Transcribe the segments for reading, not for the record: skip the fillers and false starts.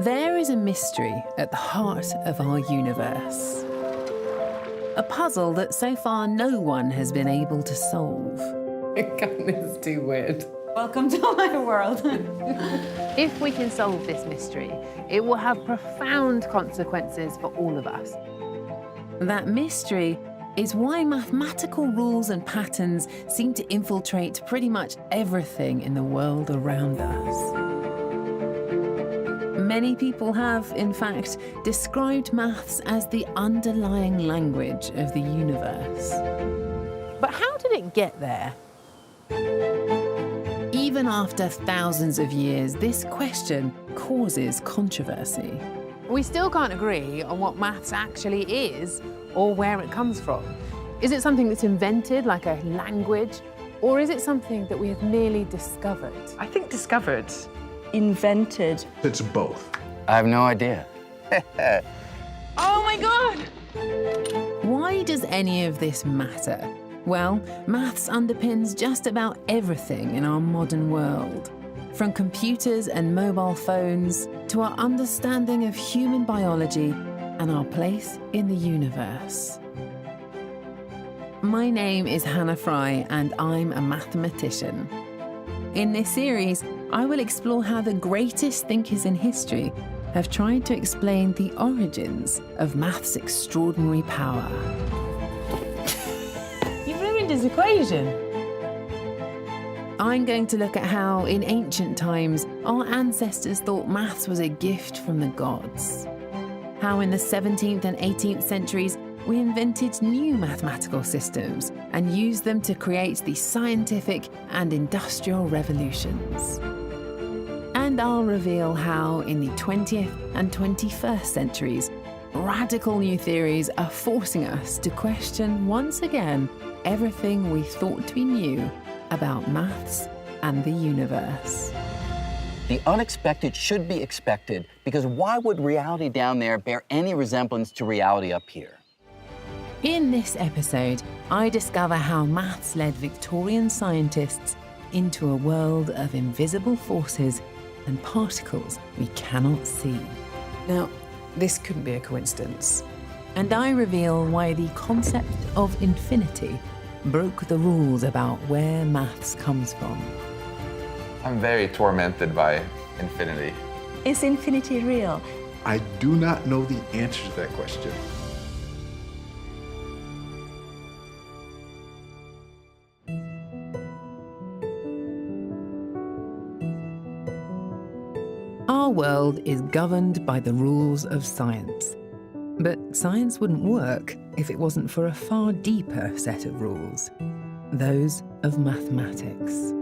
There is a mystery at the heart of our universe. A puzzle that so far no one has been able to solve. God, this is too weird. Welcome to my world. If we can solve this mystery, it will have profound consequences for all of us. That mystery is why mathematical rules and patterns seem to infiltrate pretty much everything in the world around us. Many people have, in fact, described maths as the underlying language of the universe. But how did it get there? Even after thousands of years, this question causes controversy. We still can't agree on what maths actually is or where it comes from. Is it something that's invented, like a language, or is it something that we have merely discovered? I think discovered. Invented. It's both. I have no idea. Oh my God! Why does any of this matter? Well, maths underpins just about everything in our modern world. From computers and mobile phones to our understanding of human biology and our place in the universe. My name is Hannah Fry and I'm a mathematician. In this series, I will explore how the greatest thinkers in history have tried to explain the origins of maths' extraordinary power. You've ruined his equation. I'm going to look at how, in ancient times, our ancestors thought maths was a gift from the gods. How in the 17th and 18th centuries, we invented new mathematical systems and used them to create the scientific and industrial revolutions. And I'll reveal how, in the 20th and 21st centuries, radical new theories are forcing us to question once again everything we thought we knew about maths and the universe. The unexpected should be expected, because why would reality down there bear any resemblance to reality up here? In this episode, I discover how maths led Victorian scientists into a world of invisible forces and particles we cannot see. Now, this couldn't be a coincidence. And I reveal why the concept of infinity broke the rules about where maths comes from. I'm very tormented by infinity. Is infinity real? I do not know the answer to that question. Our world is governed by the rules of science. But science wouldn't work if it wasn't for a far deeper set of rules, those of mathematics.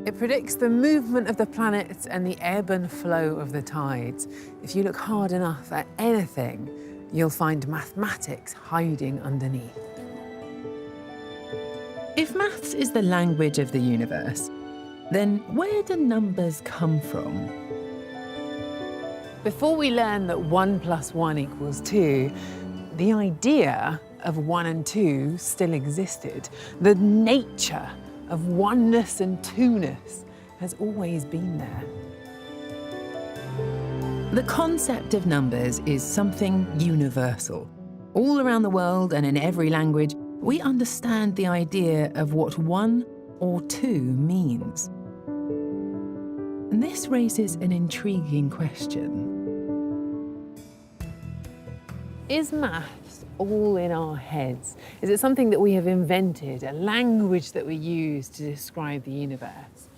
It predicts the movement of the planets and the ebb and flow of the tides. If you look hard enough at anything, you'll find mathematics hiding underneath. If maths is the language of the universe, then where do numbers come from? Before we learn that 1 + 1 = 2, the idea of 1 and 2 still existed. The nature of oneness and two-ness has always been there. The concept of numbers is something universal. All around the world and in every language, we understand the idea of what 1 or 2 means. And this raises an intriguing question. Is maths all in our heads? Is it something that we have invented, a language that we use to describe the universe?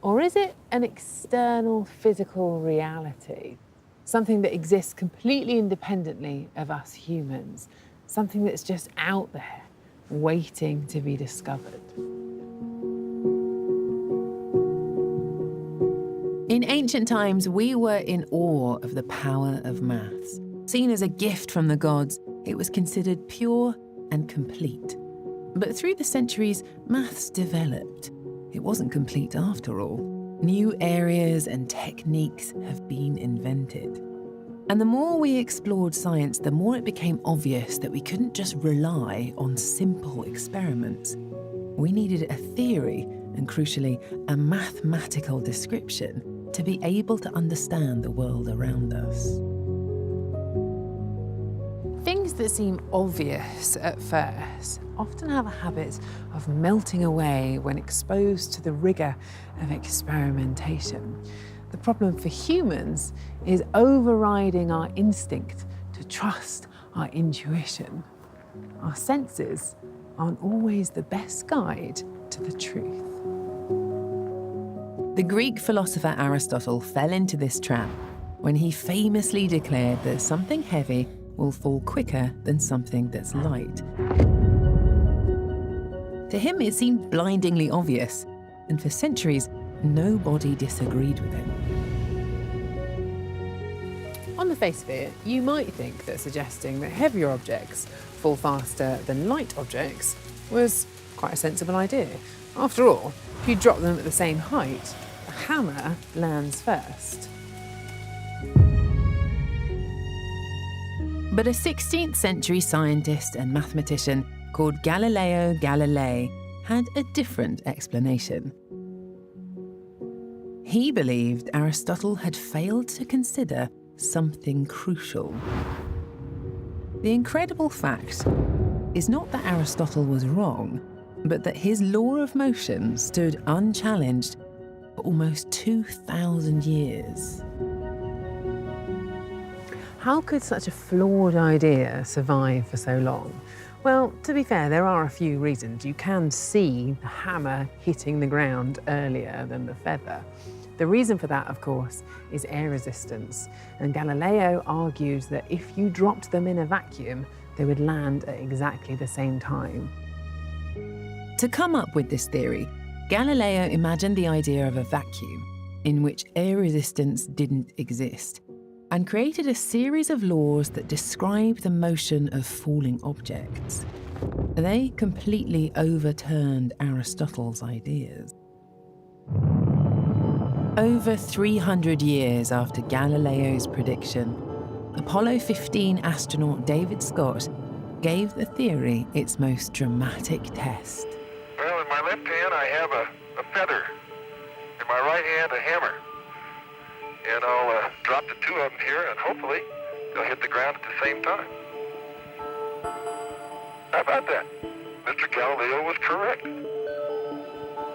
Or is it an external physical reality? Something that exists completely independently of us humans? Something that's just out there, waiting to be discovered? In ancient times, we were in awe of the power of maths. Seen as a gift from the gods, it was considered pure and complete. But through the centuries, maths developed. It wasn't complete after all. New areas and techniques have been invented. And the more we explored science, the more it became obvious that we couldn't just rely on simple experiments. We needed a theory and, crucially, a mathematical description to be able to understand the world around us. Things that seem obvious at first often have a habit of melting away when exposed to the rigour of experimentation. The problem for humans is overriding our instinct to trust our intuition. Our senses aren't always the best guide to the truth. The Greek philosopher Aristotle fell into this trap when he famously declared that something heavy will fall quicker than something that's light. To him, it seemed blindingly obvious, and for centuries, nobody disagreed with him. On the face of it, you might think that suggesting that heavier objects fall faster than light objects was quite a sensible idea. After all, if you drop them at the same height, the hammer lands first. But a 16th century scientist and mathematician called Galileo Galilei had a different explanation. He believed Aristotle had failed to consider something crucial. The incredible fact is not that Aristotle was wrong, but that his law of motion stood unchallenged for almost 2,000 years. How could such a flawed idea survive for so long? Well, to be fair, there are a few reasons. You can see the hammer hitting the ground earlier than the feather. The reason for that, of course, is air resistance. And Galileo argued that if you dropped them in a vacuum, they would land at exactly the same time. To come up with this theory, Galileo imagined the idea of a vacuum in which air resistance didn't exist, and created a series of laws that describe the motion of falling objects. They completely overturned Aristotle's ideas. Over 300 years after Galileo's prediction, Apollo 15 astronaut David Scott gave the theory its most dramatic test. Well, in my left hand I have a feather. In my right hand a hammer. And I'll drop the two of them here, and hopefully they'll hit the ground at the same time. How about that? Mr. Galileo was correct.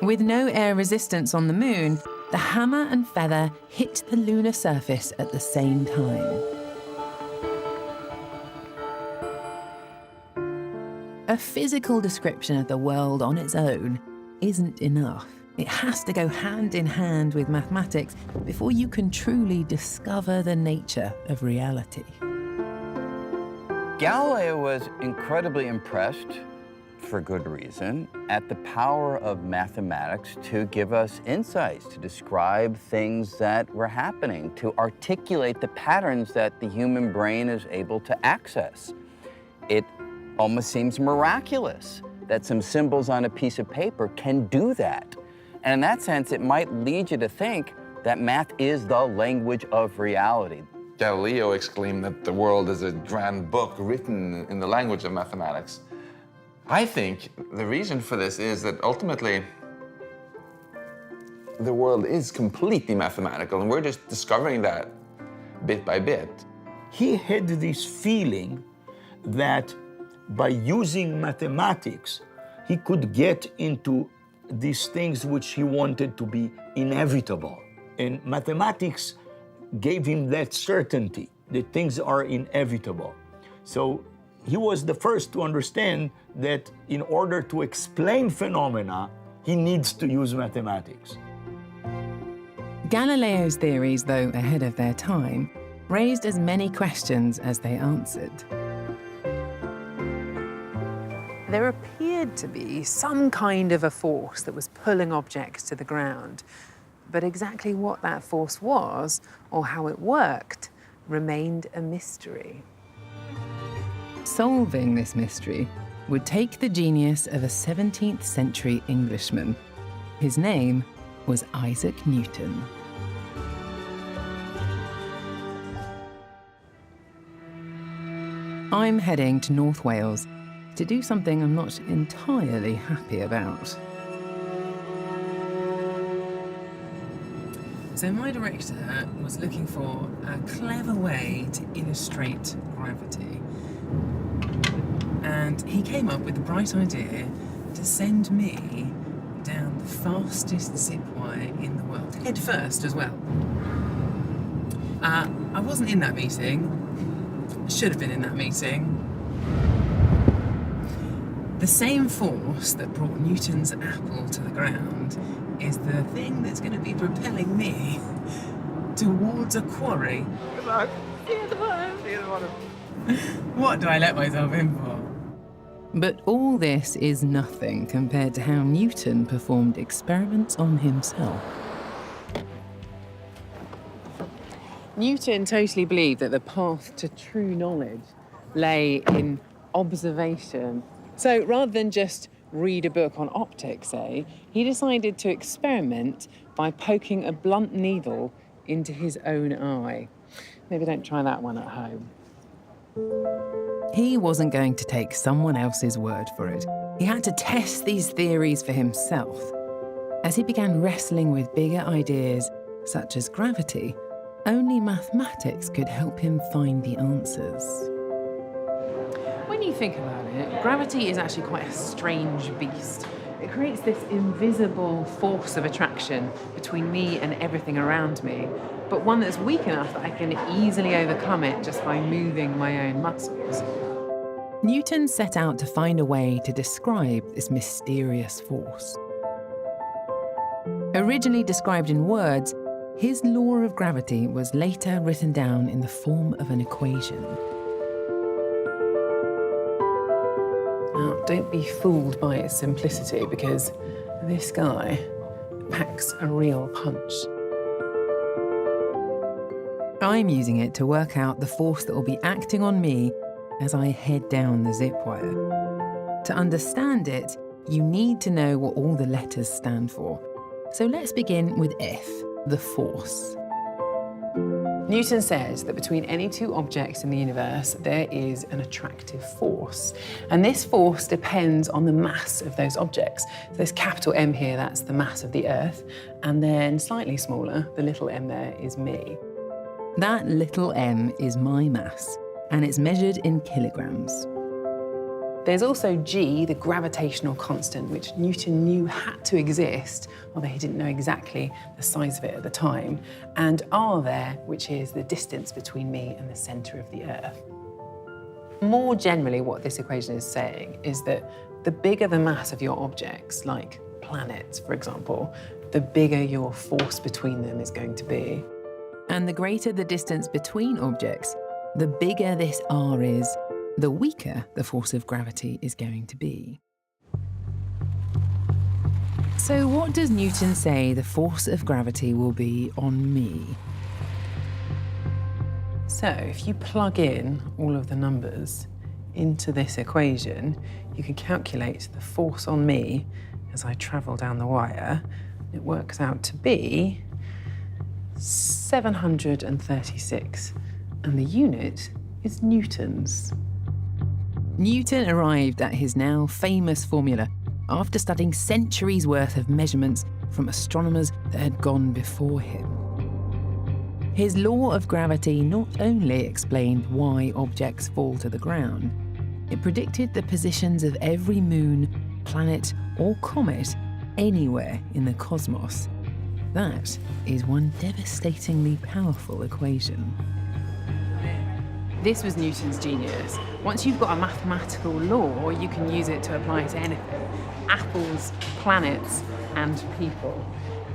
With no air resistance on the moon, the hammer and feather hit the lunar surface at the same time. A physical description of the world on its own isn't enough. It has to go hand in hand with mathematics before you can truly discover the nature of reality. Galileo was incredibly impressed, for good reason, at the power of mathematics to give us insights, to describe things that were happening, to articulate the patterns that the human brain is able to access. It almost seems miraculous that some symbols on a piece of paper can do that. And in that sense, it might lead you to think that math is the language of reality. Galileo exclaimed that the world is a grand book written in the language of mathematics. I think the reason for this is that ultimately the world is completely mathematical, and we're just discovering that bit by bit. He had this feeling that by using mathematics, he could get into these things which he wanted to be inevitable. And mathematics gave him that certainty that things are inevitable. So he was the first to understand that in order to explain phenomena, he needs to use mathematics. Galileo's theories, though ahead of their time, raised as many questions as they answered. There appeared to be some kind of a force that was pulling objects to the ground, but exactly what that force was or how it worked remained a mystery. Solving this mystery would take the genius of a 17th century Englishman. His name was Isaac Newton. I'm heading to North Wales to do something I'm not entirely happy about. So my director was looking for a clever way to illustrate gravity. And he came up with the bright idea to send me down the fastest zip wire in the world, head first as well. I wasn't in that meeting. I should have been in that meeting. The same force that brought Newton's apple to the ground is the thing that's going to be propelling me towards a quarry. Good luck. See you at the bottom. See you at the bottom. What do I let myself in for? But all this is nothing compared to how Newton performed experiments on himself. Newton totally believed that the path to true knowledge lay in observation. So rather than just read a book on optics, say, he decided to experiment by poking a blunt needle into his own eye. Maybe don't try that one at home. He wasn't going to take someone else's word for it. He had to test these theories for himself. As he began wrestling with bigger ideas, such as gravity, only mathematics could help him find the answers. When you think about it, gravity is actually quite a strange beast. It creates this invisible force of attraction between me and everything around me, but one that's weak enough that I can easily overcome it just by moving my own muscles. Newton set out to find a way to describe this mysterious force. Originally described in words, his law of gravity was later written down in the form of an equation. Now, don't be fooled by its simplicity, because this guy packs a real punch. I'm using it to work out the force that will be acting on me as I head down the zip wire. To understand it, you need to know what all the letters stand for. So let's begin with F, the force. Newton says that between any two objects in the universe, there is an attractive force. And this force depends on the mass of those objects. So this capital M here, that's the mass of the Earth. And then slightly smaller, the little m there, is me. That little m is my mass, and it's measured in kilograms. There's also G, the gravitational constant, which Newton knew had to exist, although he didn't know exactly the size of it at the time, and R there, which is the distance between me and the centre of the Earth. More generally, what this equation is saying is that the bigger the mass of your objects, like planets, for example, the bigger your force between them is going to be. And the greater the distance between objects, the bigger this R is, the weaker the force of gravity is going to be. So what does Newton say the force of gravity will be on me? So if you plug in all of the numbers into this equation, you can calculate the force on me as I travel down the wire. It works out to be 736, and the unit is newtons. Newton arrived at his now famous formula after studying centuries' worth of measurements from astronomers that had gone before him. His law of gravity not only explained why objects fall to the ground, it predicted the positions of every moon, planet, or comet anywhere in the cosmos. That is one devastatingly powerful equation. This was Newton's genius. Once you've got a mathematical law, you can use it to apply to anything. Apples, planets, and people.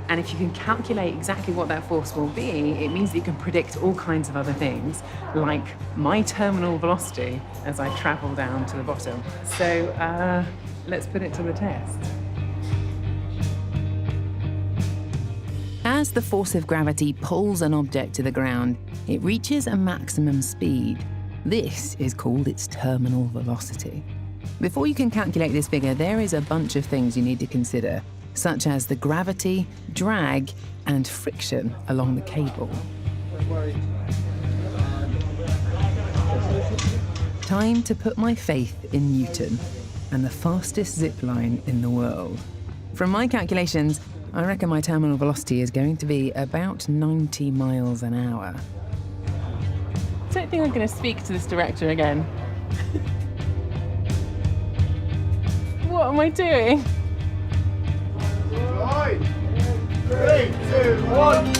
And if you can calculate exactly what that force will be, it means that you can predict all kinds of other things, like my terminal velocity as I travel down to the bottom. So let's put it to the test. As the force of gravity pulls an object to the ground, it reaches a maximum speed. This is called its terminal velocity. Before you can calculate this figure, there is a bunch of things you need to consider, such as the gravity, drag, and friction along the cable. Time to put my faith in Newton and the fastest zip line in the world. From my calculations, I reckon my terminal velocity is going to be about 90 miles an hour. I don't think I'm going to speak to this director again. What am I doing? 5, 3, 2, 1.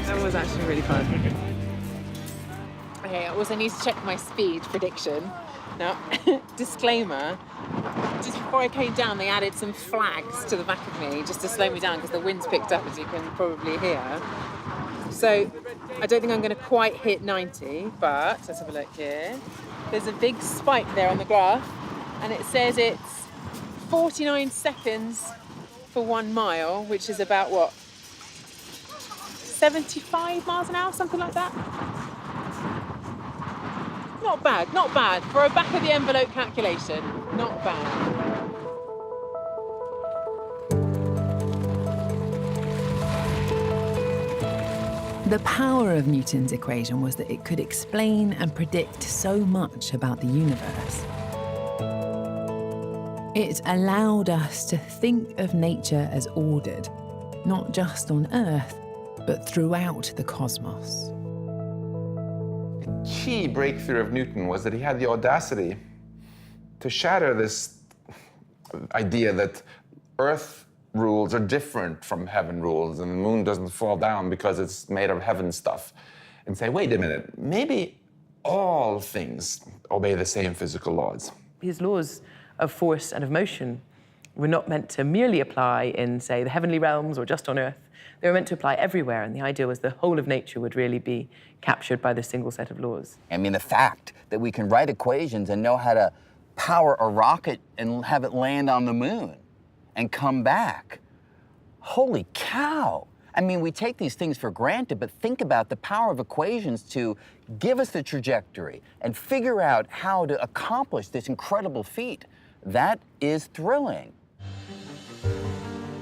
That was actually really fun. Okay, I also need to check my speed prediction. Now, disclaimer, just before I came down, they added some flags to the back of me just to slow me down because the wind's picked up, as you can probably hear. So I don't think I'm going to quite hit 90, but let's have a look here. There's a big spike there on the graph, and it says it's 49 seconds for 1 mile, which is about, what, 75 miles an hour, something like that? Not bad, not bad. For a back-of-the-envelope calculation, not bad. The power of Newton's equation was that it could explain and predict so much about the universe. It allowed us to think of nature as ordered, not just on Earth, but throughout the cosmos. Key breakthrough of Newton was that he had the audacity to shatter this idea that Earth rules are different from heaven rules and the moon doesn't fall down because it's made of heaven stuff, and say, wait a minute, maybe all things obey the same physical laws. His laws of force and of motion were not meant to merely apply in, say, the heavenly realms or just on Earth. They were meant to apply everywhere, and the idea was the whole of nature would really be captured by this single set of laws. I mean, the fact that we can write equations and know how to power a rocket and have it land on the moon and come back. Holy cow! I mean, we take these things for granted, but think about the power of equations to give us the trajectory and figure out how to accomplish this incredible feat. That is thrilling.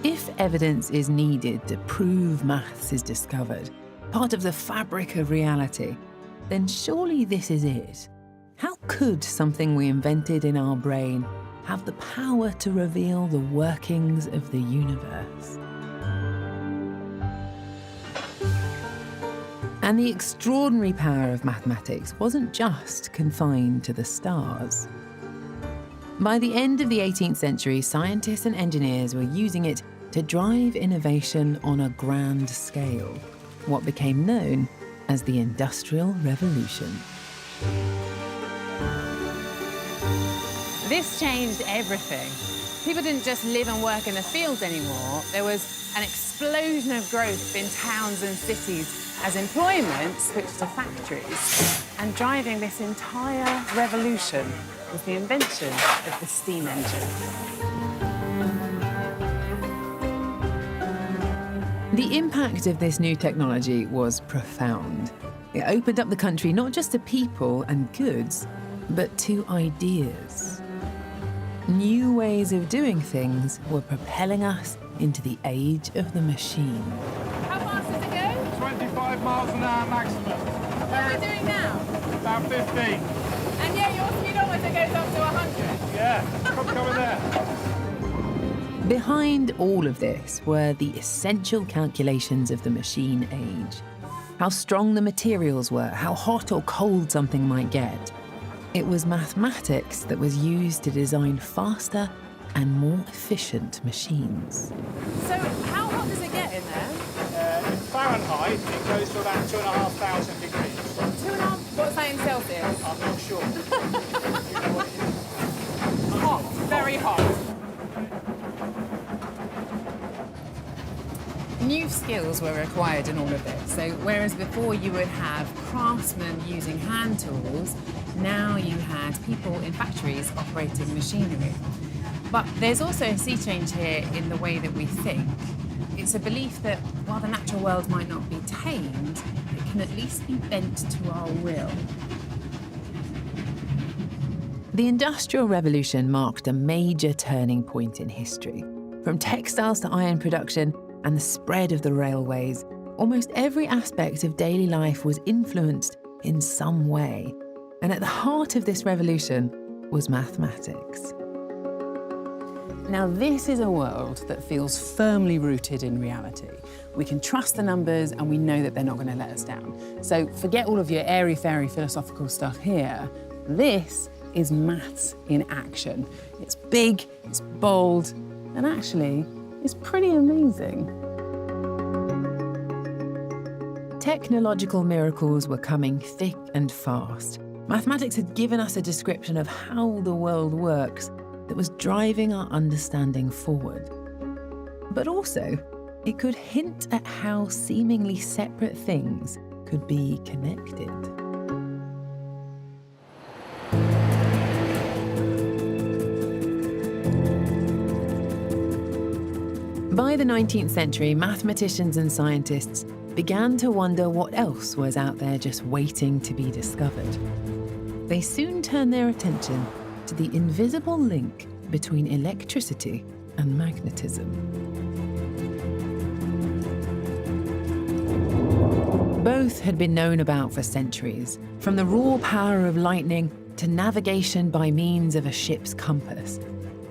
If evidence is needed to prove maths is discovered, part of the fabric of reality, then surely this is it. How could something we invented in our brain have the power to reveal the workings of the universe? And the extraordinary power of mathematics wasn't just confined to the stars. By the end of the 18th century, scientists and engineers were using it to drive innovation on a grand scale, what became known as the Industrial Revolution. This changed everything. People didn't just live and work in the fields anymore. There was an explosion of growth in towns and cities as employment switched to factories. And driving this entire revolution was the invention of the steam engine. The impact of this new technology was profound. It opened up the country not just to people and goods, but to ideas. New ways of doing things were propelling us into the age of the machine. How fast does it go? 25 miles an hour maximum. What are we doing now? About 15. And yet your speedometer goes up to 100. Yeah, come coming there. Behind all of this were the essential calculations of the machine age. How strong the materials were, how hot or cold something might get. It was mathematics that was used to design faster and more efficient machines. So how hot does it get in there? In Fahrenheit, it goes to about 2,500 degrees. 2.5? What's that in Celsius? I'm not sure. You know what it is? Hot, very hot. New skills were required in all of this. So whereas before you would have craftsmen using hand tools, now you had people in factories operating machinery. But there's also a sea change here in the way that we think. It's a belief that while the natural world might not be tamed, it can at least be bent to our will. The Industrial Revolution marked a major turning point in history. From textiles to iron production and the spread of the railways, almost every aspect of daily life was influenced in some way. And at the heart of this revolution was mathematics. Now, this is a world that feels firmly rooted in reality. We can trust the numbers and we know that they're not going to let us down. So forget all of your airy-fairy philosophical stuff here. This is maths in action. It's big, it's bold, and actually, it's pretty amazing. Technological miracles were coming thick and fast. Mathematics had given us a description of how the world works that was driving our understanding forward. But also, it could hint at how seemingly separate things could be connected. By the 19th century, mathematicians and scientists began to wonder what else was out there just waiting to be discovered. They soon turned their attention to the invisible link between electricity and magnetism. Both had been known about for centuries, from the raw power of lightning to navigation by means of a ship's compass.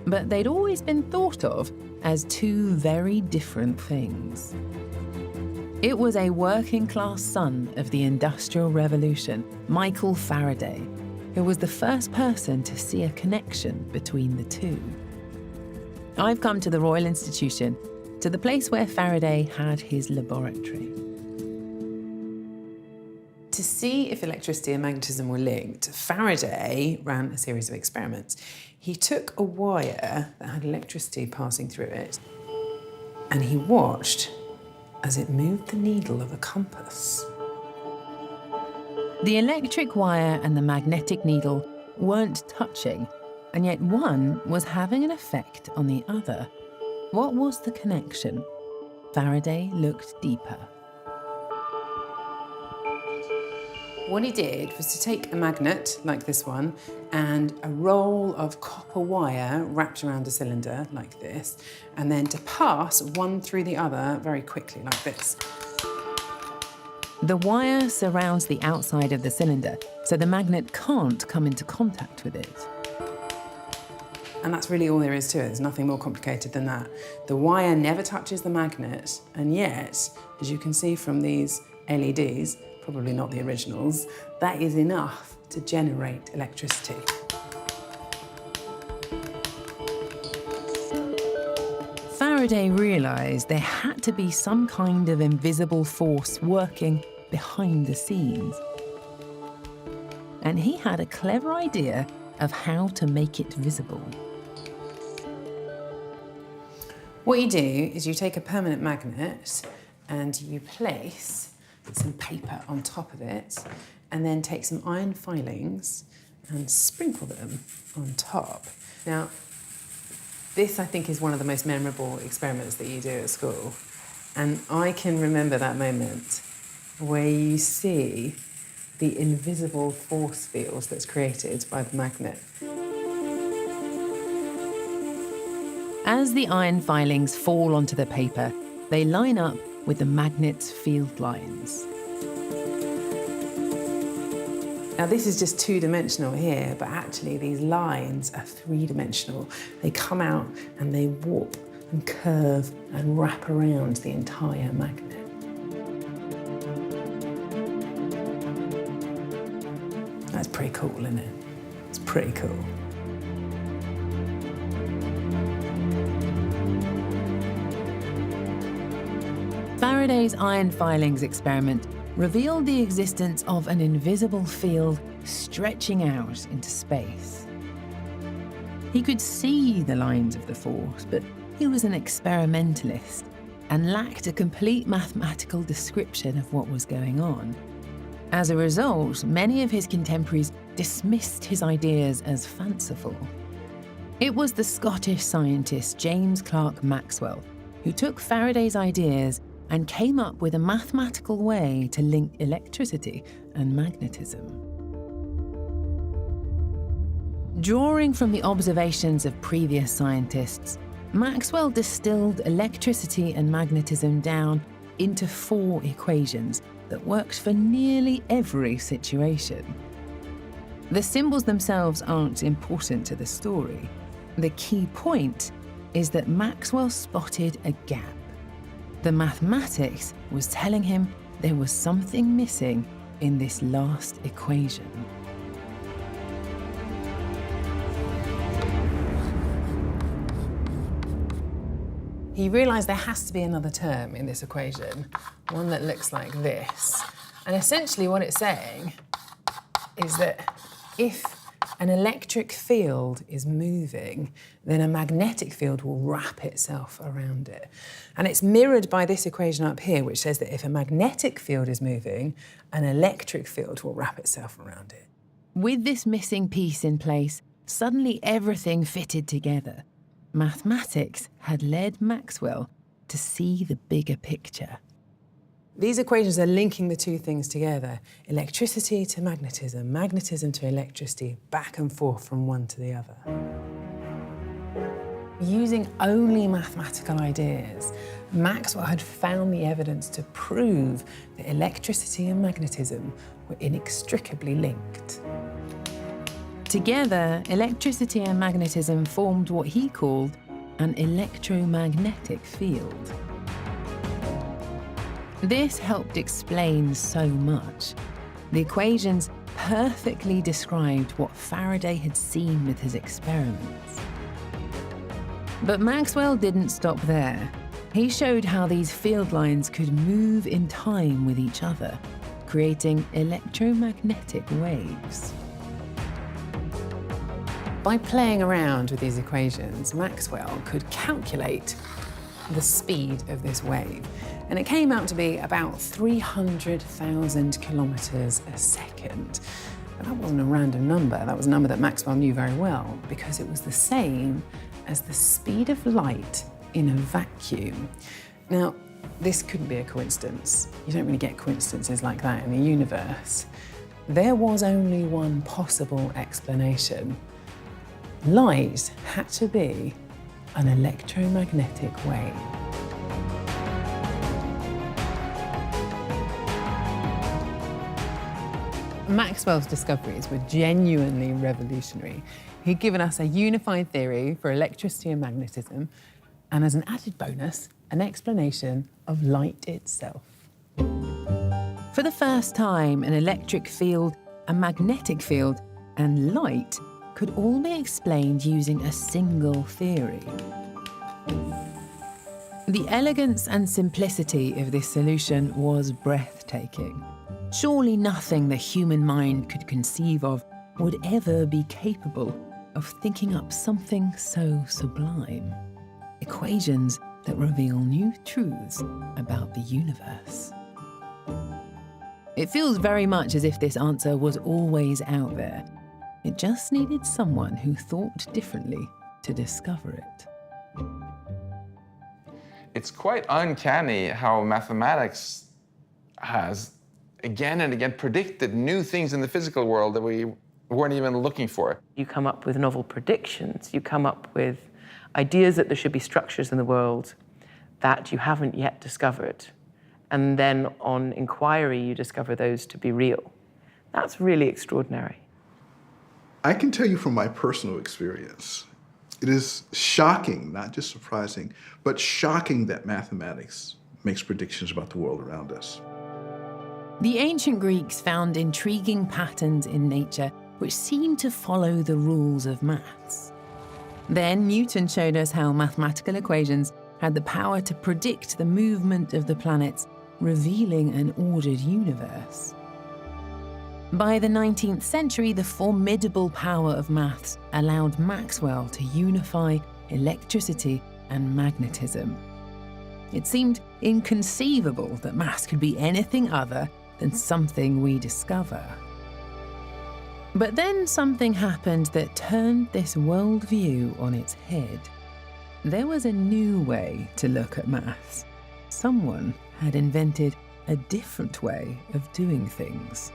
But they'd always been thought of as two very different things. It was a working-class son of the Industrial Revolution, Michael Faraday, who was the first person to see a connection between the two. I've come to the Royal Institution, to the place where Faraday had his laboratory. To see if electricity and magnetism were linked, Faraday ran a series of experiments. He took a wire that had electricity passing through it, and he watched as it moved the needle of a compass. The electric wire and the magnetic needle weren't touching, and yet one was having an effect on the other. What was the connection? Faraday looked deeper. What he did was to take a magnet, like this one, and a roll of copper wire wrapped around a cylinder, like this, and then to pass one through the other very quickly, like this. The wire surrounds the outside of the cylinder, so the magnet can't come into contact with it. And that's really all there is to it. There's nothing more complicated than that. The wire never touches the magnet, and yet, as you can see from these LEDs, probably not the originals, that is enough to generate electricity. Faraday realised there had to be some kind of invisible force working behind the scenes. And he had a clever idea of how to make it visible. What you do is you take a permanent magnet and you place some paper on top of it, and then take some iron filings and sprinkle them on top. Now, this I think is one of the most memorable experiments that you do at school. And I can remember that moment where you see the invisible force field that's created by the magnet. As the iron filings fall onto the paper, they line up with the magnet's field lines. Now this is just two-dimensional here, but actually these lines are three-dimensional. They come out and they warp and curve and wrap around the entire magnet. That's pretty cool, isn't it? It's pretty cool. Faraday's iron filings experiment revealed the existence of an invisible field stretching out into space. He could see the lines of the force, but he was an experimentalist and lacked a complete mathematical description of what was going on. As a result, many of his contemporaries dismissed his ideas as fanciful. It was the Scottish scientist James Clerk Maxwell who took Faraday's ideas and came up with a mathematical way to link electricity and magnetism. Drawing from the observations of previous scientists, Maxwell distilled electricity and magnetism down into 4 equations that worked for nearly every situation. The symbols themselves aren't important to the story. The key point is that Maxwell spotted a gap. The mathematics was telling him there was something missing in this last equation. He realised there has to be another term in this equation, one that looks like this. And essentially what it's saying is that if an electric field is moving, then a magnetic field will wrap itself around it. And it's mirrored by this equation up here, which says that if a magnetic field is moving, an electric field will wrap itself around it. With this missing piece in place, suddenly everything fitted together. Mathematics had led Maxwell to see the bigger picture. These equations are linking the two things together, electricity to magnetism, magnetism to electricity, back and forth from one to the other. Using only mathematical ideas, Maxwell had found the evidence to prove that electricity and magnetism were inextricably linked. Together, electricity and magnetism formed what he called an electromagnetic field. This helped explain so much. The equations perfectly described what Faraday had seen with his experiments. But Maxwell didn't stop there. He showed how these field lines could move in time with each other, creating electromagnetic waves. By playing around with these equations, Maxwell could calculate the speed of this wave. And it came out to be about 300,000 kilometers a second. And that wasn't a random number. That was a number that Maxwell knew very well because it was the same as the speed of light in a vacuum. Now, this couldn't be a coincidence. You don't really get coincidences like that in the universe. There was only one possible explanation. Light had to be an electromagnetic wave. Maxwell's discoveries were genuinely revolutionary. He'd given us a unified theory for electricity and magnetism, and as an added bonus, an explanation of light itself. For the first time, an electric field, a magnetic field, and light could all be explained using a single theory. The elegance and simplicity of this solution was breathtaking. Surely nothing the human mind could conceive of would ever be capable of thinking up something so sublime. Equations that reveal new truths about the universe. It feels very much as if this answer was always out there. It just needed someone who thought differently to discover it. It's quite uncanny how mathematics has again and again predicted new things in the physical world that we weren't even looking for. You come up with novel predictions. You come up with ideas that there should be structures in the world that you haven't yet discovered. And then on inquiry, you discover those to be real. That's really extraordinary. I can tell you from my personal experience, it is shocking, not just surprising, but shocking that mathematics makes predictions about the world around us. The ancient Greeks found intriguing patterns in nature which seemed to follow the rules of maths. Then Newton showed us how mathematical equations had the power to predict the movement of the planets, revealing an ordered universe. By the 19th century, the formidable power of maths allowed Maxwell to unify electricity and magnetism. It seemed inconceivable that maths could be anything other than something we discover. But then something happened that turned this worldview on its head. There was a new way to look at maths. Someone had invented a different way of doing things.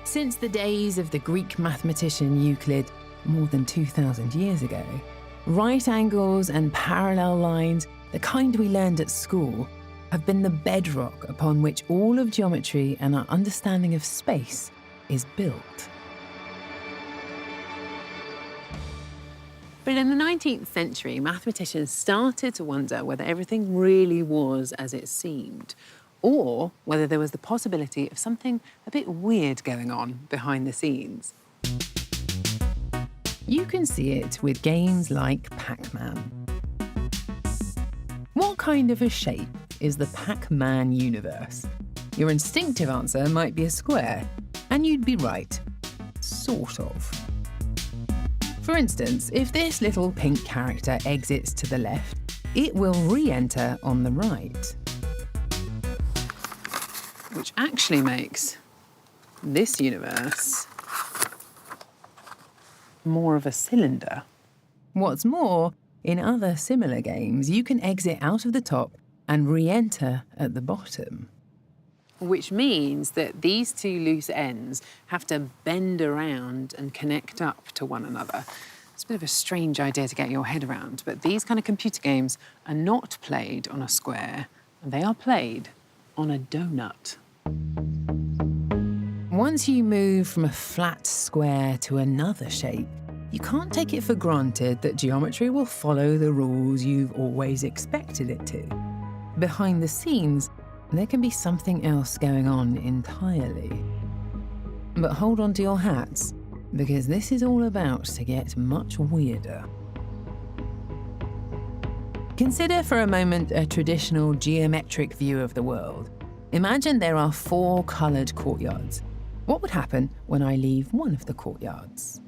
Since the days of the Greek mathematician Euclid, more than 2,000 years ago, right angles and parallel lines, the kind we learned at school, have been the bedrock upon which all of geometry and our understanding of space is built. But in the 19th century, mathematicians started to wonder whether everything really was as it seemed, or whether there was the possibility of something a bit weird going on behind the scenes. You can see it with games like Pac-Man. What kind of a shape is the Pac-Man universe? Your instinctive answer might be a square, and you'd be right. Sort of. For instance, if this little pink character exits to the left, it will re-enter on the right. Which actually makes this universe more of a cylinder. What's more, in other similar games, you can exit out of the top and re-enter at the bottom. Which means that these two loose ends have to bend around and connect up to one another. It's a bit of a strange idea to get your head around, but these kind of computer games are not played on a square, and they are played on a donut. Once you move from a flat square to another shape, you can't take it for granted that geometry will follow the rules you've always expected it to. Behind the scenes, there can be something else going on entirely. But hold on to your hats, because this is all about to get much weirder. Consider for a moment a traditional geometric view of the world. Imagine there are 4 coloured courtyards. What would happen when I leave one of the courtyards?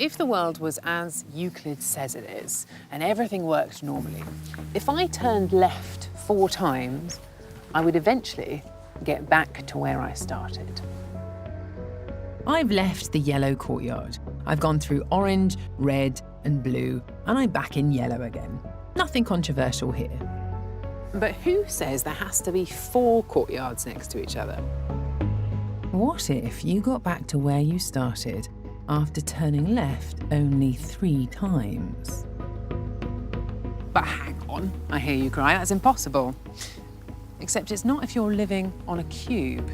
If the world was as Euclid says it is, and everything worked normally, if I turned left 4 times, I would eventually get back to where I started. I've left the yellow courtyard. I've gone through orange, red, and blue, and I'm back in yellow again. Nothing controversial here. But who says there has to be 4 courtyards next to each other? What if you got back to where you started after turning left only 3 times? But hang on, I hear you cry, that's impossible. Except it's not if you're living on a cube.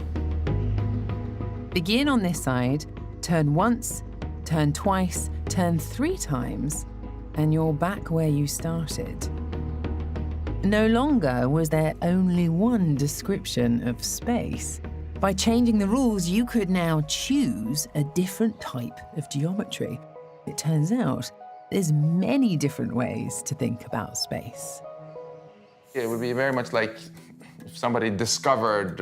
Begin on this side, turn once, turn twice, turn 3 times, and you're back where you started. No longer was there only one description of space. By changing the rules, you could now choose a different type of geometry. It turns out there's many different ways to think about space. It would be very much like if somebody discovered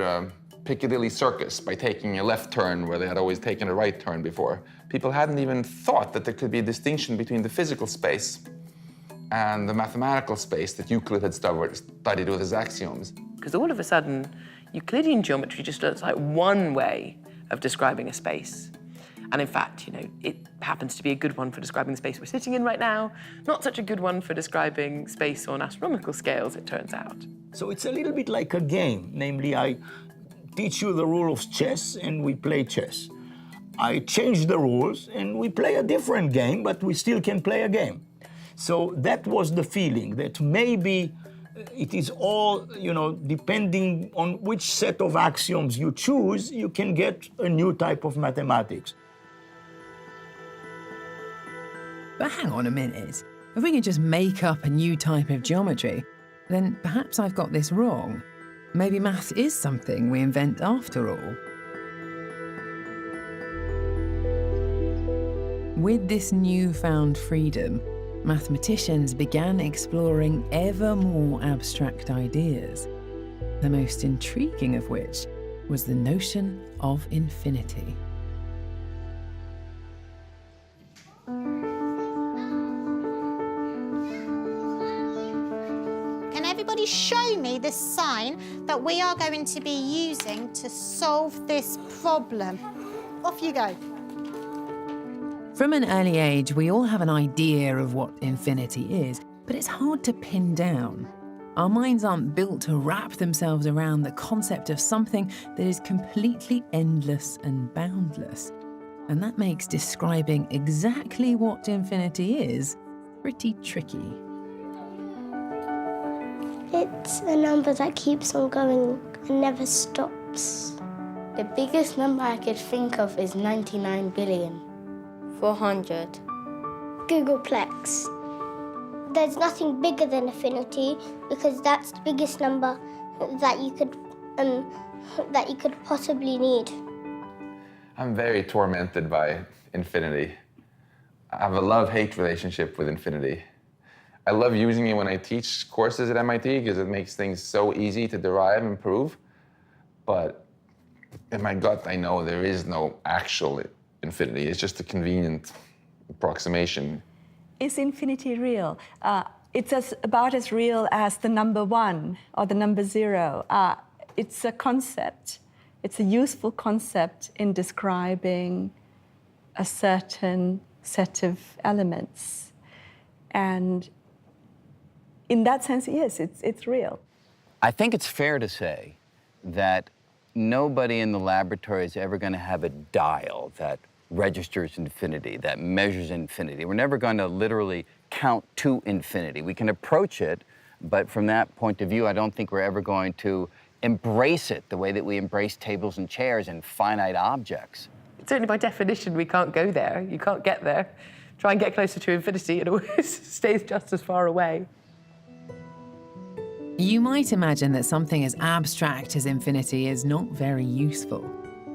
Piccadilly Circus by taking a left turn where they had always taken a right turn before. People hadn't even thought that there could be a distinction between the physical space and the mathematical space that Euclid had studied with his axioms. Because all of a sudden, Euclidean geometry just looks like one way of describing a space. And in fact, it happens to be a good one for describing the space we're sitting in right now, not such a good one for describing space on astronomical scales, it turns out. So it's a little bit like a game, namely I teach you the rule of chess and we play chess. I change the rules and we play a different game, but we still can play a game. So that was the feeling, that maybe it is all, depending on which set of axioms you choose, you can get a new type of mathematics. But hang on a minute. If we can just make up a new type of geometry, then perhaps I've got this wrong. Maybe maths is something we invent after all. With this newfound freedom, mathematicians began exploring ever more abstract ideas, the most intriguing of which was the notion of infinity. Can everybody show me the sign that we are going to be using to solve this problem? Off you go. From an early age, we all have an idea of what infinity is, but it's hard to pin down. Our minds aren't built to wrap themselves around the concept of something that is completely endless and boundless. And that makes describing exactly what infinity is pretty tricky. It's a number that keeps on going and never stops. The biggest number I could think of is 99 billion. 400. Googleplex. There's nothing bigger than infinity because that's the biggest number that you could possibly need. I'm very tormented by infinity. I have a love-hate relationship with infinity. I love using it when I teach courses at MIT because it makes things so easy to derive and prove. But in my gut, I know there is no actual infinity. It's just a convenient approximation. Is infinity real? It's about as real as the number 1 or the number 0. It's a concept. It's a useful concept in describing a certain set of elements. And in that sense, yes, it's real. I think it's fair to say that nobody in the laboratory is ever going to have a dial that registers infinity, that measures infinity. We're never going to literally count to infinity. We can approach it, but from that point of view, I don't think we're ever going to embrace it the way that we embrace tables and chairs and finite objects. Certainly by definition, we can't go there. You can't get there. Try and get closer to infinity, it always stays just as far away. You might imagine that something as abstract as infinity is not very useful.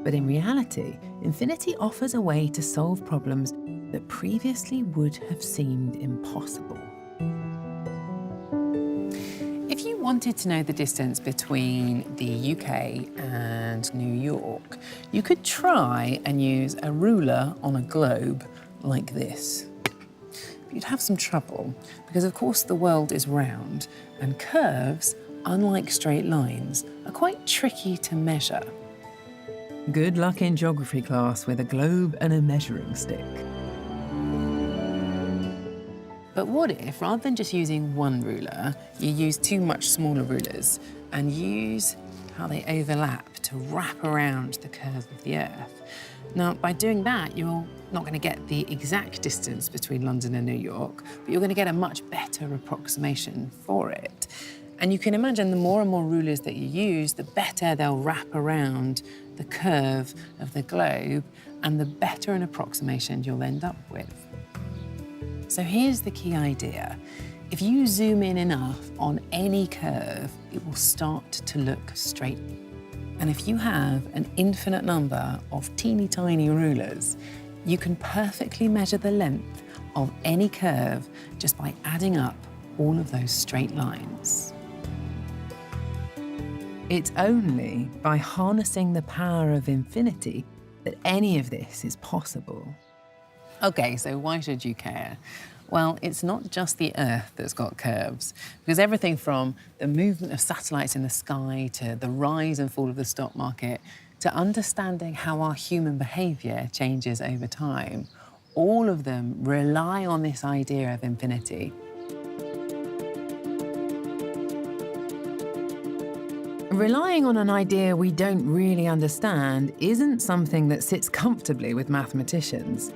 But in reality, infinity offers a way to solve problems that previously would have seemed impossible. If you wanted to know the distance between the UK and New York, you could try and use a ruler on a globe like this. But you'd have some trouble because, of course, the world is round and curves, unlike straight lines, are quite tricky to measure. Good luck in geography class with a globe and a measuring stick. But what if, rather than just using one ruler, you use two much smaller rulers and use how they overlap to wrap around the curve of the Earth? Now, by doing that, you're not going to get the exact distance between London and New York, but you're going to get a much better approximation for it. And you can imagine the more and more rulers that you use, the better they'll wrap around the curve of the globe, and the better an approximation you'll end up with. So here's the key idea. If you zoom in enough on any curve, it will start to look straight. And if you have an infinite number of teeny tiny rulers, you can perfectly measure the length of any curve just by adding up all of those straight lines. It's only by harnessing the power of infinity that any of this is possible. Okay, so why should you care? Well, it's not just the Earth that's got curves, because everything from the movement of satellites in the sky to the rise and fall of the stock market to understanding how our human behaviour changes over time, all of them rely on this idea of infinity. Relying on an idea we don't really understand isn't something that sits comfortably with mathematicians.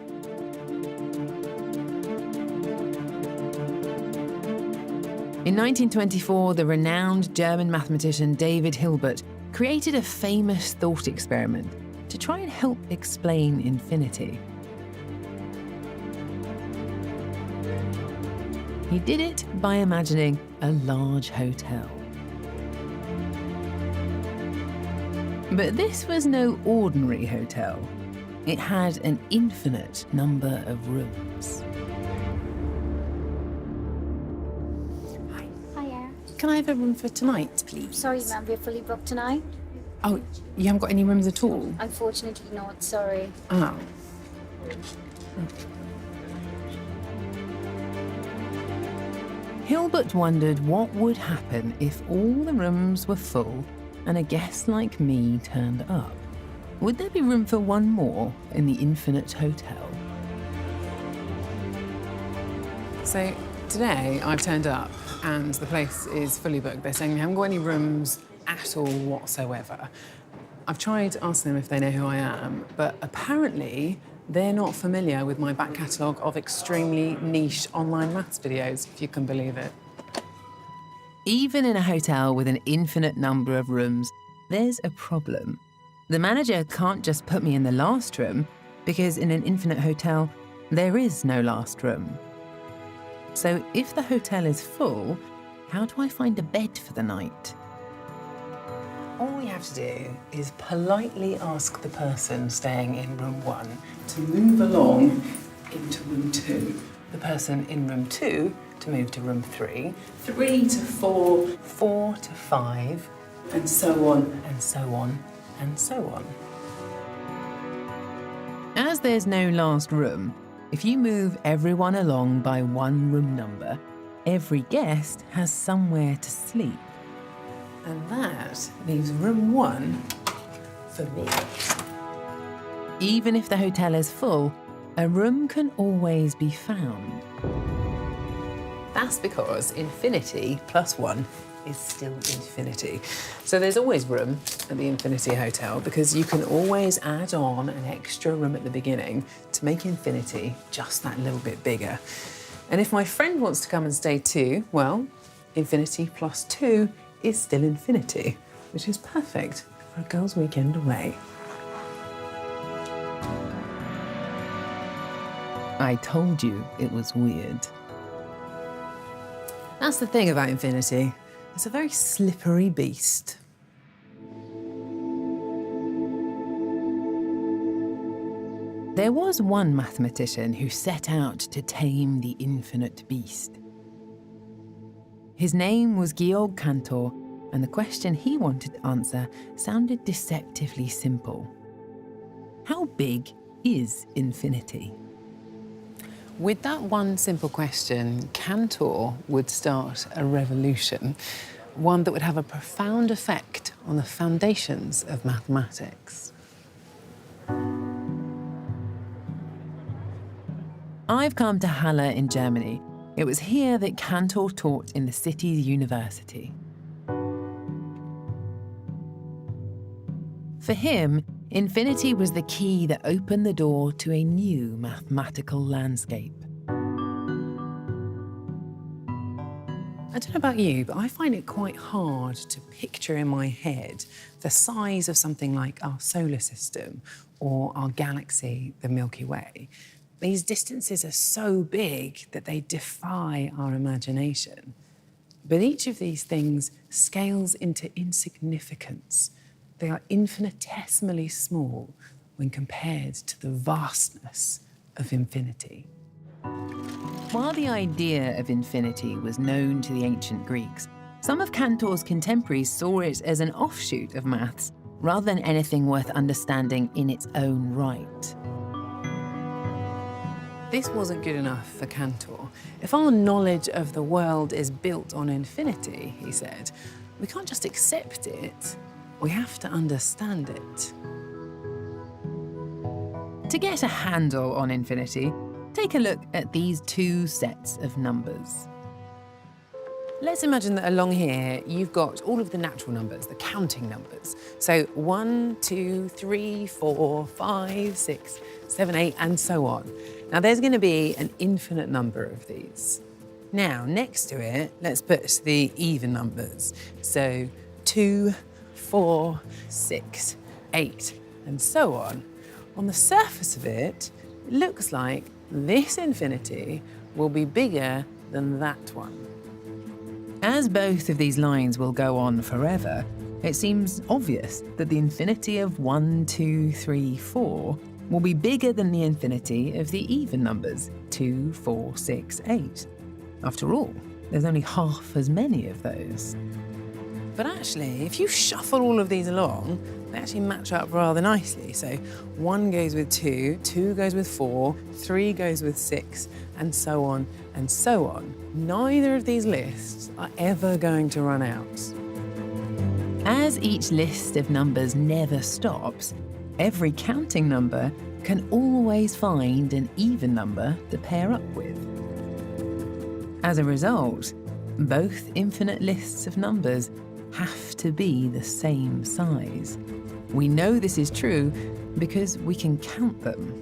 In 1924, the renowned German mathematician David Hilbert created a famous thought experiment to try and help explain infinity. He did it by imagining a large hotel. But this was no ordinary hotel. It had an infinite number of rooms. Hiya. Can I have a room for tonight, please? Sorry, ma'am, we're fully booked tonight. Oh, you haven't got any rooms at all? Unfortunately not, sorry. Oh. Hilbert wondered what would happen if all the rooms were full and a guest like me turned up. Would there be room for one more in the infinite hotel? So today I've turned up and the place is fully booked. They're saying they haven't got any rooms at all whatsoever. I've tried asking them if they know who I am, but apparently they're not familiar with my back catalogue of extremely niche online maths videos, if you can believe it. Even in a hotel with an infinite number of rooms, there's a problem. The manager can't just put me in the last room, because in an infinite hotel, there is no last room. So if the hotel is full, how do I find a bed for the night? All we have to do is politely ask the person staying in room 1 to move along into room 2. The person in room 2 to move to room 3, 3 to 4, 4 to 5, and so on, and so on, and so on. As there's no last room, if you move everyone along by one room number, every guest has somewhere to sleep. And that leaves room 1 for me. Even if the hotel is full, a room can always be found. That's because infinity plus 1 is still infinity. So there's always room at the Infinity Hotel because you can always add on an extra room at the beginning to make infinity just that little bit bigger. And if my friend wants to come and stay too, well, infinity plus 2 is still infinity, which is perfect for a girls' weekend away. I told you it was weird. That's the thing about infinity. It's a very slippery beast. There was one mathematician who set out to tame the infinite beast. His name was Georg Cantor, and the question he wanted to answer sounded deceptively simple. How big is infinity? With that one simple question, Cantor would start a revolution, one that would have a profound effect on the foundations of mathematics. I've come to Halle in Germany. It was here that Cantor taught in the city's university. For him, infinity was the key that opened the door to a new mathematical landscape. I don't know about you, but I find it quite hard to picture in my head the size of something like our solar system or our galaxy, the Milky Way. These distances are so big that they defy our imagination. But each of these things scales into insignificance. They are infinitesimally small when compared to the vastness of infinity. While the idea of infinity was known to the ancient Greeks, some of Cantor's contemporaries saw it as an offshoot of maths, rather than anything worth understanding in its own right. This wasn't good enough for Cantor. If our knowledge of the world is built on infinity, he said, we can't just accept it, we have to understand it. To get a handle on infinity, take a look at these two sets of numbers. Let's imagine that along here, you've got all of the natural numbers, the counting numbers. So 1, 2, 3, 4, 5, 6, 7, 8, and so on. Now there's going to be an infinite number of these. Now, next to it, let's put the even numbers. So 2, 4, 6, 8, and so on. On the surface of it, it looks like this infinity will be bigger than that one. As both of these lines will go on forever, it seems obvious that the infinity of 1, 2, 3, 4 will be bigger than the infinity of the even numbers 2, 4, 6, 8. After all, there's only half as many of those. But actually, if you shuffle all of these along, they actually match up rather nicely. So 1 goes with 2, 2 goes with 4, 3 goes with 6, and so on and so on. Neither of these lists are ever going to run out. As each list of numbers never stops, every counting number can always find an even number to pair up with. As a result, both infinite lists of numbers have to be the same size. We know this is true because we can count them.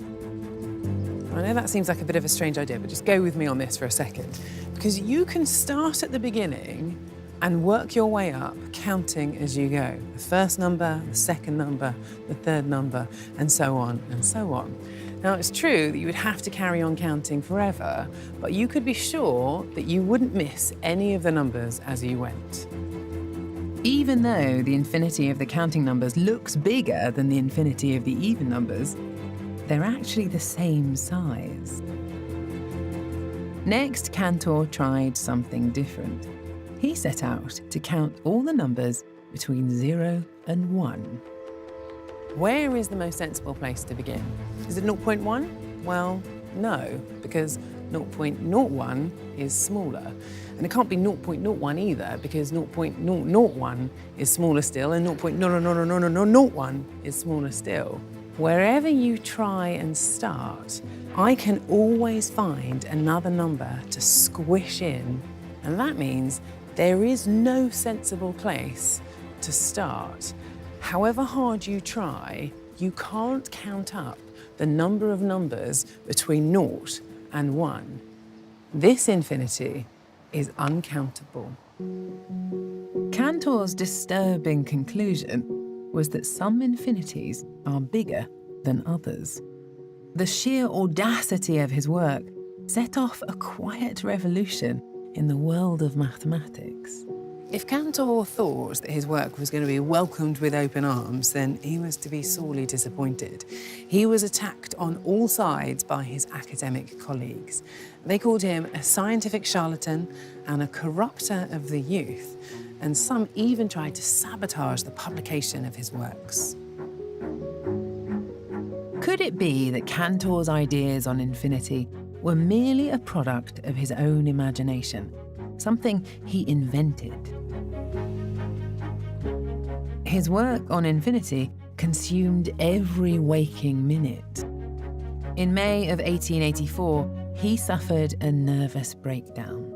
I know that seems like a bit of a strange idea, but just go with me on this for a second. Because you can start at the beginning and work your way up, counting as you go. The first number, the second number, the third number, and so on and so on. Now, it's true that you would have to carry on counting forever, but you could be sure that you wouldn't miss any of the numbers as you went. Even though the infinity of the counting numbers looks bigger than the infinity of the even numbers, they're actually the same size. Next, Cantor tried something different. He set out to count all the numbers between 0 and 1. Where is the most sensible place to begin? Is it 0.1? Well, no, because 0.01 is smaller. And it can't be 0.01 either, because 0.001 is smaller still, and 0.00001 is smaller still. Wherever you try and start, I can always find another number to squish in, and that means there is no sensible place to start. However hard you try, you can't count up the number of numbers between 0 and 1. This infinity is uncountable. Cantor's disturbing conclusion was that some infinities are bigger than others. The sheer audacity of his work set off a quiet revolution in the world of mathematics. If Cantor thought that his work was going to be welcomed with open arms, then he was to be sorely disappointed. He was attacked on all sides by his academic colleagues. They called him a scientific charlatan and a corrupter of the youth, and some even tried to sabotage the publication of his works. Could it be that Cantor's ideas on infinity were merely a product of his own imagination, something he invented? His work on infinity consumed every waking minute. In May of 1884, he suffered a nervous breakdown.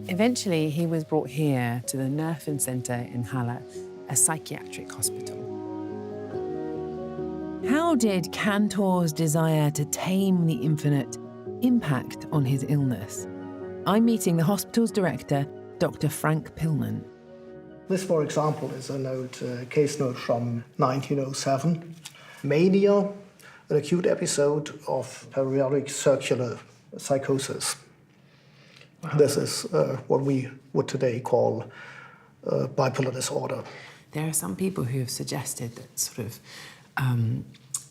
Eventually, he was brought here to the Nerven Center in Halle, a psychiatric hospital. How did Cantor's desire to tame the infinite impact on his illness? I'm meeting the hospital's director, Dr. Frank Pillman. This, for example, is a case note from 1907. Mania, an acute episode of periodic circular psychosis. Wow. This is what we would today call bipolar disorder. There are some people who have suggested that sort of,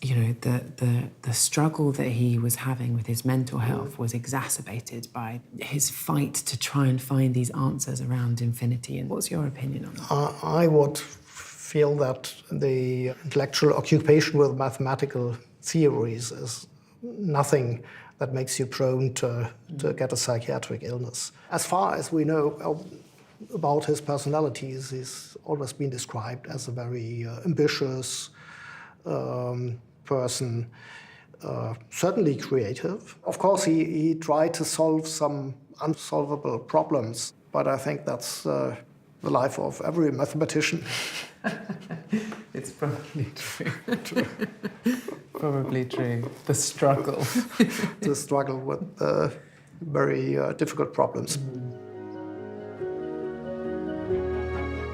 the struggle that he was having with his mental health was exacerbated by his fight to try and find these answers around infinity. And what's your opinion on that? I would feel that the intellectual occupation with mathematical theories is nothing that makes you prone to get a psychiatric illness. As far as we know about his personalities, he's always been described as a very ambitious person, certainly creative. Of course, he tried to solve some unsolvable problems, but I think that's the life of every mathematician. It's probably true. Probably true. The struggle. The struggle with very difficult problems.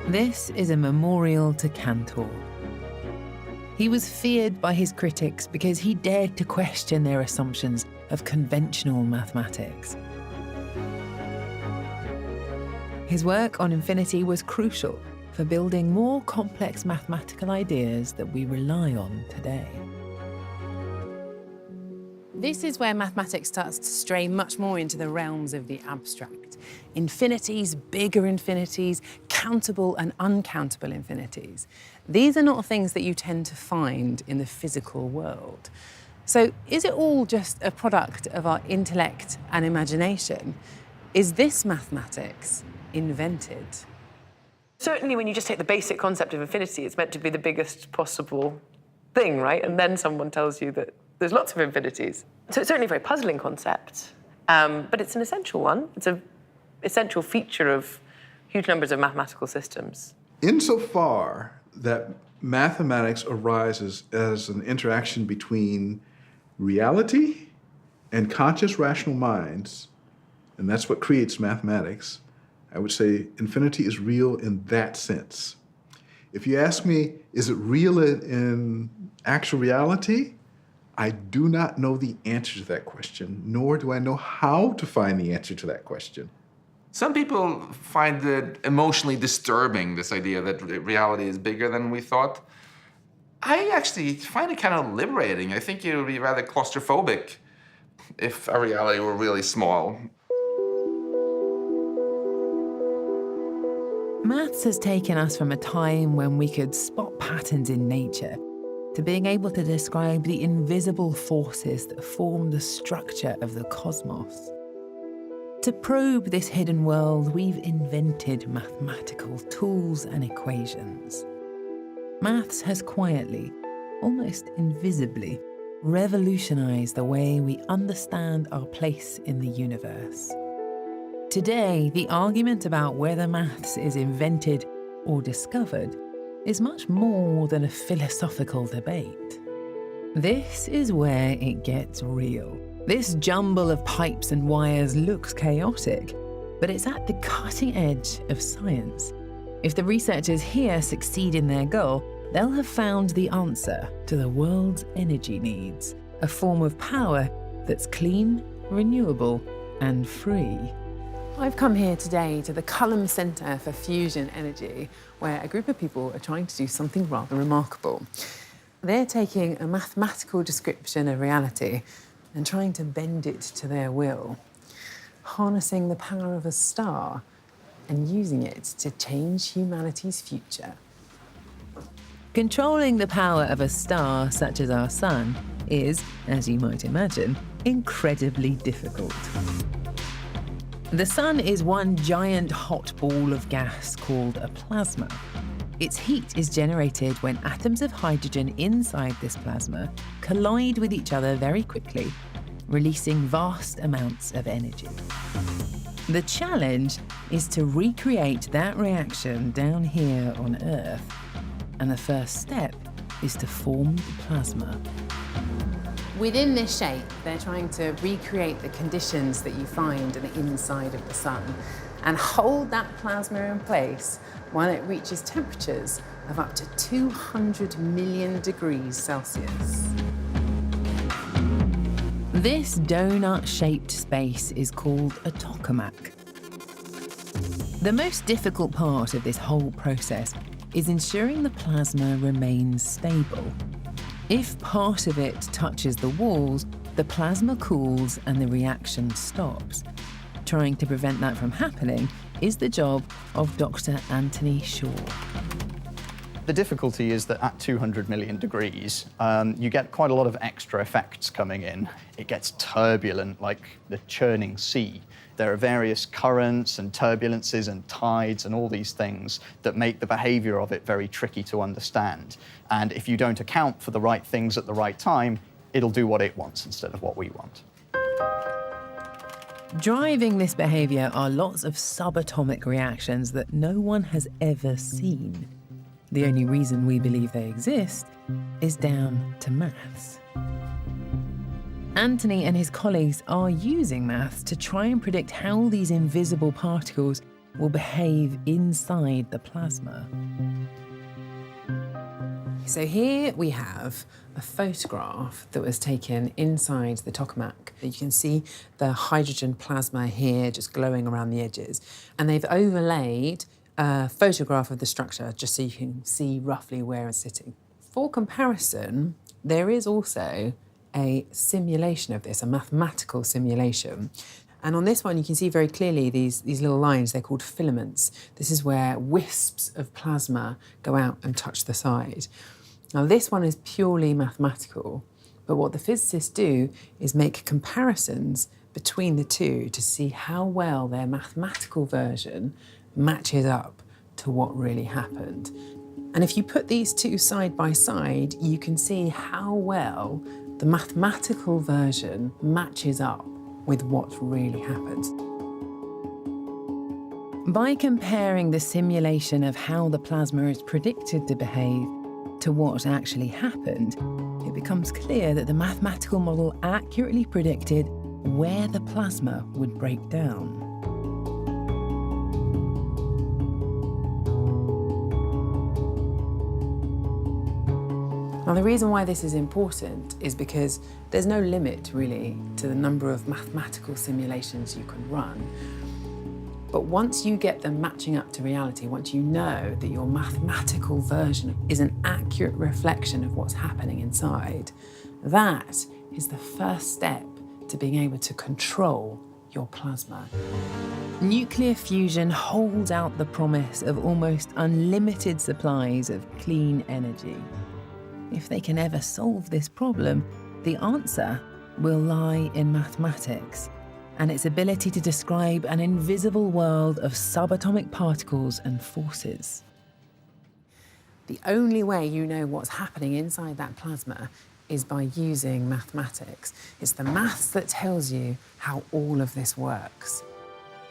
This is a memorial to Cantor. He was feared by his critics because he dared to question their assumptions of conventional mathematics. His work on infinity was crucial for building more complex mathematical ideas that we rely on today. This is where mathematics starts to stray much more into the realms of the abstract. Infinities, bigger infinities, countable and uncountable infinities. These are not things that you tend to find in the physical world. So is it all just a product of our intellect and imagination? Is this mathematics invented? Certainly when you just take the basic concept of infinity, it's meant to be the biggest possible thing, right? And then someone tells you that there's lots of infinities. So it's certainly a very puzzling concept, but it's an essential one. It's an essential feature of huge numbers of mathematical systems. Insofar that mathematics arises as an interaction between reality and conscious rational minds, and that's what creates mathematics, I would say infinity is real in that sense. If you ask me, is it real in actual reality? I do not know the answer to that question, nor do I know how to find the answer to that question. Some people find it emotionally disturbing, this idea that reality is bigger than we thought. I actually find it kind of liberating. I think it would be rather claustrophobic if our reality were really small. Maths has taken us from a time when we could spot patterns in nature to being able to describe the invisible forces that form the structure of the cosmos. To probe this hidden world, we've invented mathematical tools and equations. Maths has quietly, almost invisibly, revolutionized the way we understand our place in the universe. Today, the argument about whether maths is invented or discovered is much more than a philosophical debate. This is where it gets real. This jumble of pipes and wires looks chaotic, but it's at the cutting edge of science. If the researchers here succeed in their goal, they'll have found the answer to the world's energy needs, a form of power that's clean, renewable, and free. I've come here today to the Culham Centre for Fusion Energy, where a group of people are trying to do something rather remarkable. They're taking a mathematical description of reality and trying to bend it to their will, harnessing the power of a star and using it to change humanity's future. Controlling the power of a star such as our sun is, as you might imagine, incredibly difficult. The sun is one giant hot ball of gas called a plasma. Its heat is generated when atoms of hydrogen inside this plasma collide with each other very quickly, releasing vast amounts of energy. The challenge is to recreate that reaction down here on Earth, and the first step is to form the plasma. Within this shape, they're trying to recreate the conditions that you find in the inside of the sun and hold that plasma in place while it reaches temperatures of up to 200 million degrees Celsius. This donut-shaped space is called a tokamak. The most difficult part of this whole process is ensuring the plasma remains stable. If part of it touches the walls, the plasma cools and the reaction stops. Trying to prevent that from happening is the job of Dr. Anthony Shaw. The difficulty is that at 200 million degrees, you get quite a lot of extra effects coming in. It gets turbulent, like the churning sea. There are various currents and turbulences and tides and all these things that make the behavior of it very tricky to understand. And if you don't account for the right things at the right time, it'll do what it wants instead of what we want. Driving this behavior are lots of subatomic reactions that no one has ever seen. The only reason we believe they exist is down to maths. Anthony and his colleagues are using maths to try and predict how these invisible particles will behave inside the plasma. So here we have a photograph that was taken inside the tokamak. You can see the hydrogen plasma here just glowing around the edges. And they've overlaid a photograph of the structure just so you can see roughly where it's sitting. For comparison, there is also a simulation of this, a mathematical simulation. And on this one, you can see very clearly these little lines, they're called filaments. This is where wisps of plasma go out and touch the side. Now, this one is purely mathematical, but what the physicists do is make comparisons between the two to see how well their mathematical version matches up to what really happened. And if you put these two side by side, you can see how well the mathematical version matches up with what really happened. By comparing the simulation of how the plasma is predicted to behave to what actually happened, it becomes clear that the mathematical model accurately predicted where the plasma would break down. Now, the reason why this is important is because there's no limit, really, to the number of mathematical simulations you can run. But once you get them matching up to reality, once you know that your mathematical version is an accurate reflection of what's happening inside, that is the first step to being able to control your plasma. Nuclear fusion holds out the promise of almost unlimited supplies of clean energy. If they can ever solve this problem, the answer will lie in mathematics and its ability to describe an invisible world of subatomic particles and forces. The only way you know what's happening inside that plasma is by using mathematics. It's the maths that tells you how all of this works.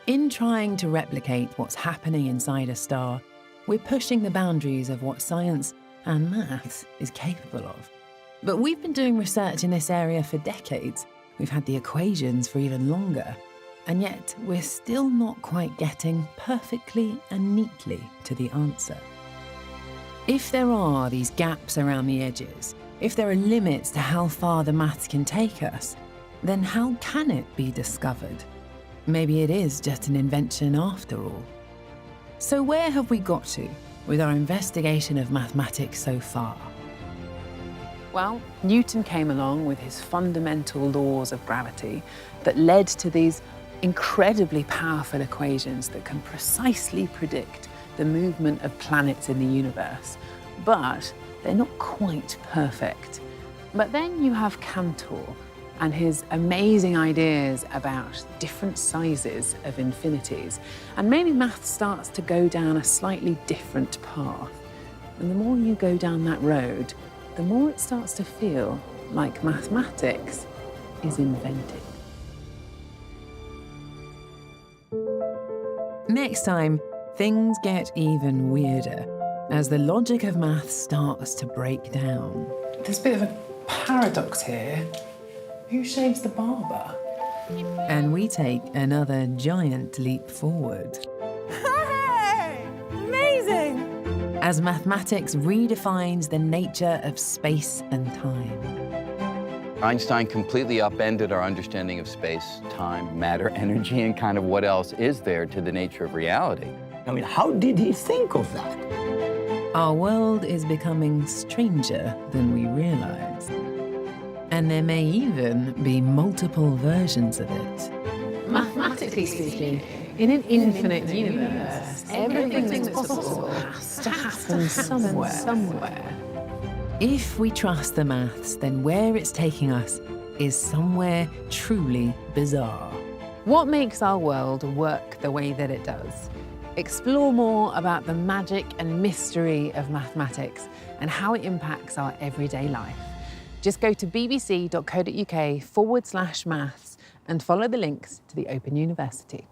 In trying to replicate what's happening inside a star, we're pushing the boundaries of what science and maths is capable of. But we've been doing research in this area for decades. We've had the equations for even longer, and yet we're still not quite getting perfectly and neatly to the answer. If there are these gaps around the edges, if there are limits to how far the maths can take us, then how can it be discovered? Maybe it is just an invention after all. So where have we got to with our investigation of mathematics so far? Well, Newton came along with his fundamental laws of gravity that led to these incredibly powerful equations that can precisely predict the movement of planets in the universe. But they're not quite perfect. But then you have Cantor and his amazing ideas about different sizes of infinities. And maybe math starts to go down a slightly different path. And the more you go down that road, the more it starts to feel like mathematics is invented. Next time, things get even weirder as the logic of math starts to break down. There's a bit of a paradox here. Who shaves the barber? And we take another giant leap forward. Hey! Amazing! As mathematics redefines the nature of space and time. Einstein completely upended our understanding of space, time, matter, energy, and kind of what else is there to the nature of reality. I mean, how did he think of that? Our world is becoming stranger than we realize. And there may even be multiple versions of it. Mathematically speaking, in an infinite universe, everything that's possible has to happen somewhere. If we trust the maths, then where it's taking us is somewhere truly bizarre. What makes our world work the way that it does? Explore more about the magic and mystery of mathematics and how it impacts our everyday life. Just go to bbc.co.uk/maths and follow the links to the Open University.